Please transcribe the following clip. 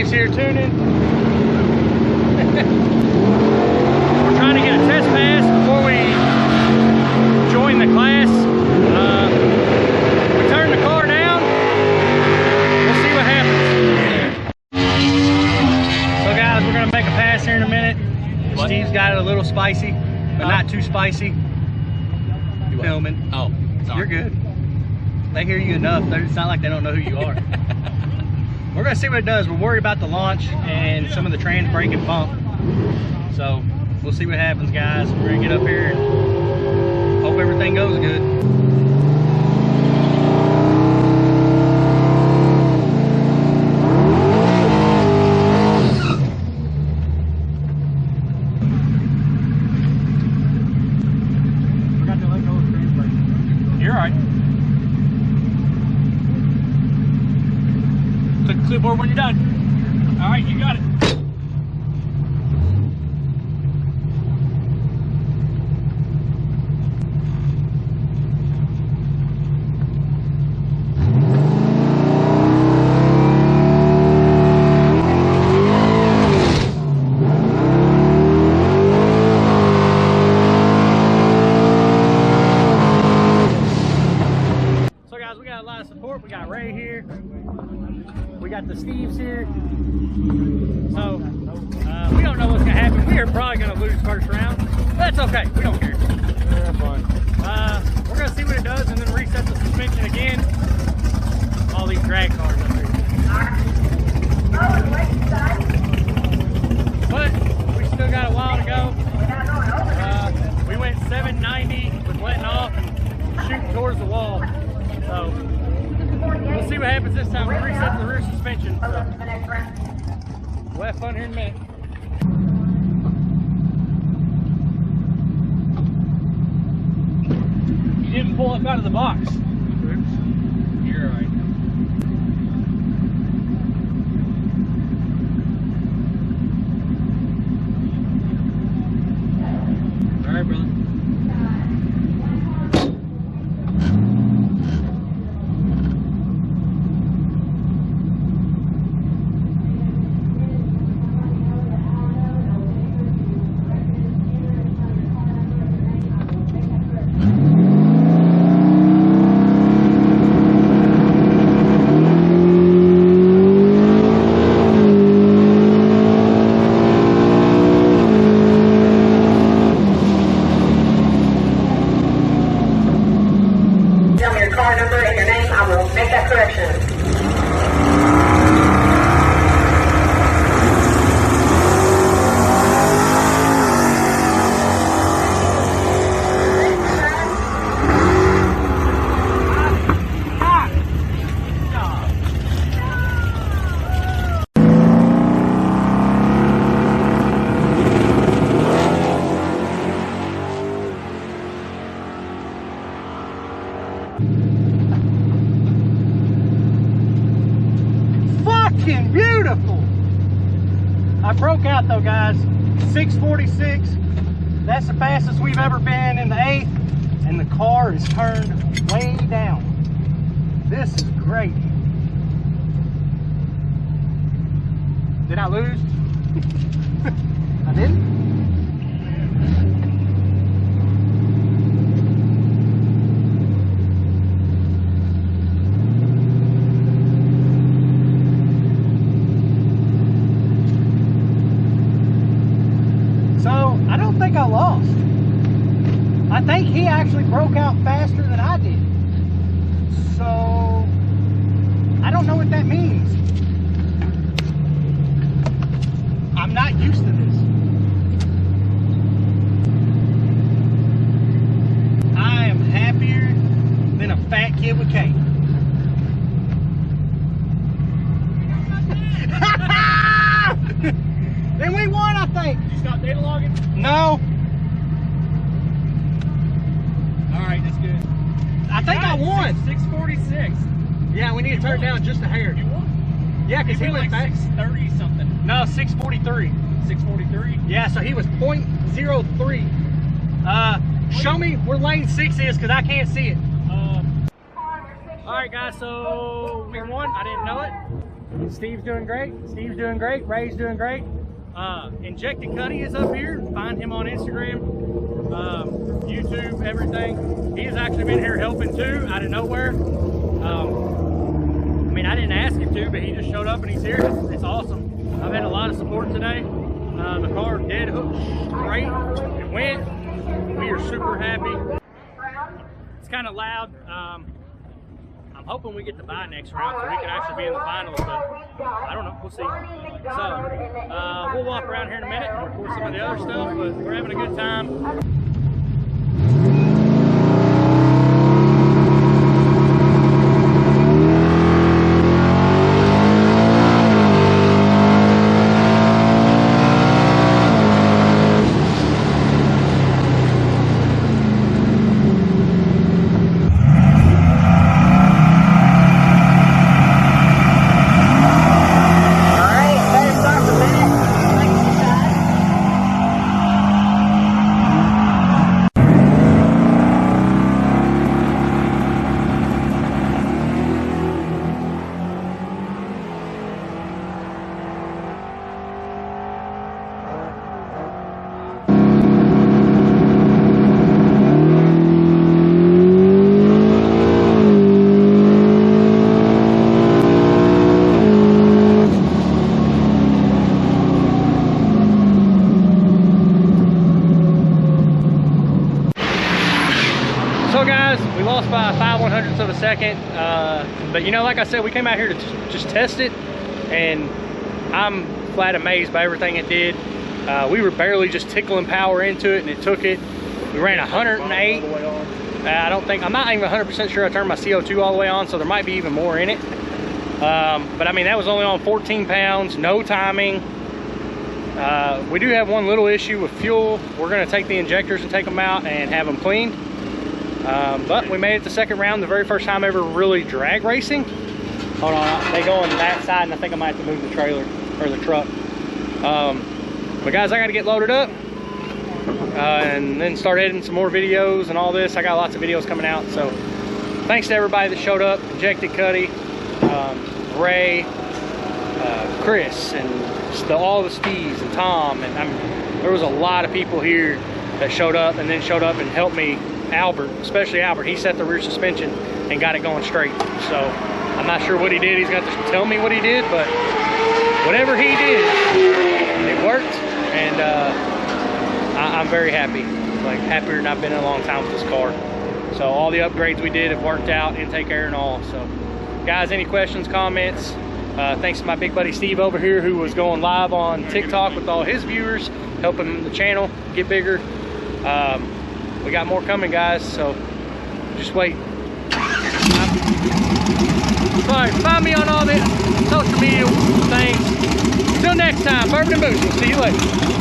Steve's here tuning. We're trying to get a test pass before we join the class. We turn the car down. We'll see what happens. So guys, we're gonna make a pass here in a minute. What? Steve's got it a little spicy, but not too spicy. Filming. Oh, sorry. You're good. They hear you enough. It's not like they don't know who you are. We're gonna see what it does. We're worried about the launch and some of the trans brake and bump. So we'll see what happens, guys. We're gonna get up here and hope everything goes good. Forgot to let go of the trans brake. You're all right. Click the clipboard when you're done. All right, you got it. So guys, we got a lot of support. We got Ray here. We got the Steves here. So, we don't know what's gonna happen. We are probably gonna lose first round. But that's okay, we don't care. Yeah, fine. We're gonna see what it does and then reset the suspension again. All these drag cars up here. But, we still got a while to go. We went 790 with letting off and shooting towards the wall. So, we'll see what happens this time. We reset the rear suspension. So. We'll have fun here in a minute. You didn't pull up out of the box. Oops. You're all right. All right, brother. Fucking beautiful. I broke out though, guys. 646. That's the fastest we've ever been in the 8th, and the car is turned way down. This is great. Did I lose? I didn't? I don't think I lost. I think he actually broke out faster than I did. So, I don't know what that means. I'm not used to this. I am happier than a fat kid with cake. Then we won, I think. You stop data logging? No. All right, that's good. I think I won. 646. Yeah, we need to turn it down just a hair. You won? Yeah, because he went like fast. 630 something. No, 643. 643? Yeah, so he was 0.03. Show me where lane 6 is because I can't see it. All right, guys, so we won. I didn't know it. Steve's doing great. Steve's doing great. Ray's doing great. Injected Cuddy is up here. Find him on Instagram, YouTube, everything. He has actually been here helping too, out of nowhere. I mean, I didn't ask him to, but he just showed up and he's here. It's awesome. I've had a lot of support today. The car dead hooked straight. It went. We are super happy. It's kind of loud. I'm hoping we get to buy next round so we can actually be in the finals, but I don't know. We'll see. So we'll walk around here in a minute and record some of the other stuff, but we're having a good time. So guys, we lost by 5/100ths of a second, but you know, like I said, we came out here to just test it, and I'm flat amazed by everything it did. We were barely just tickling power into it, and it took it. We ran 108. I'm not even 100% sure I turned my CO2 all the way on, so there might be even more in it. But I mean, that was only on 14 pounds, no timing. We do have one little issue with fuel. We're gonna take the injectors and take them out and have them cleaned. But we made it the second round, the very first time ever really drag racing. Hold on, they go on that side, and I think I might have to move the trailer or the truck. But guys, I got to get loaded up and then start editing some more videos and all this. I got lots of videos coming out. So thanks to everybody that showed up. Injected Cuddy, Ray, Chris, and all the Steves and Tom, and there was a lot of people here that showed up and then showed up and helped me. Albert, especially Albert, he set the rear suspension and got it going straight. So I'm not sure what he did. He's got to tell me what he did, but whatever he did, it worked, and I'm very happy. Like, happier than I've been in a long time with this car. So all the upgrades we did have worked out, intake air and all. So guys, any questions, comments? Thanks to my big buddy Steve over here, who was going live on TikTok with all his viewers, helping the channel get bigger. We got more coming, guys, so just wait. Sorry, find me on all the social media things. Until next time, Bourbon and Booze. We'll see you later.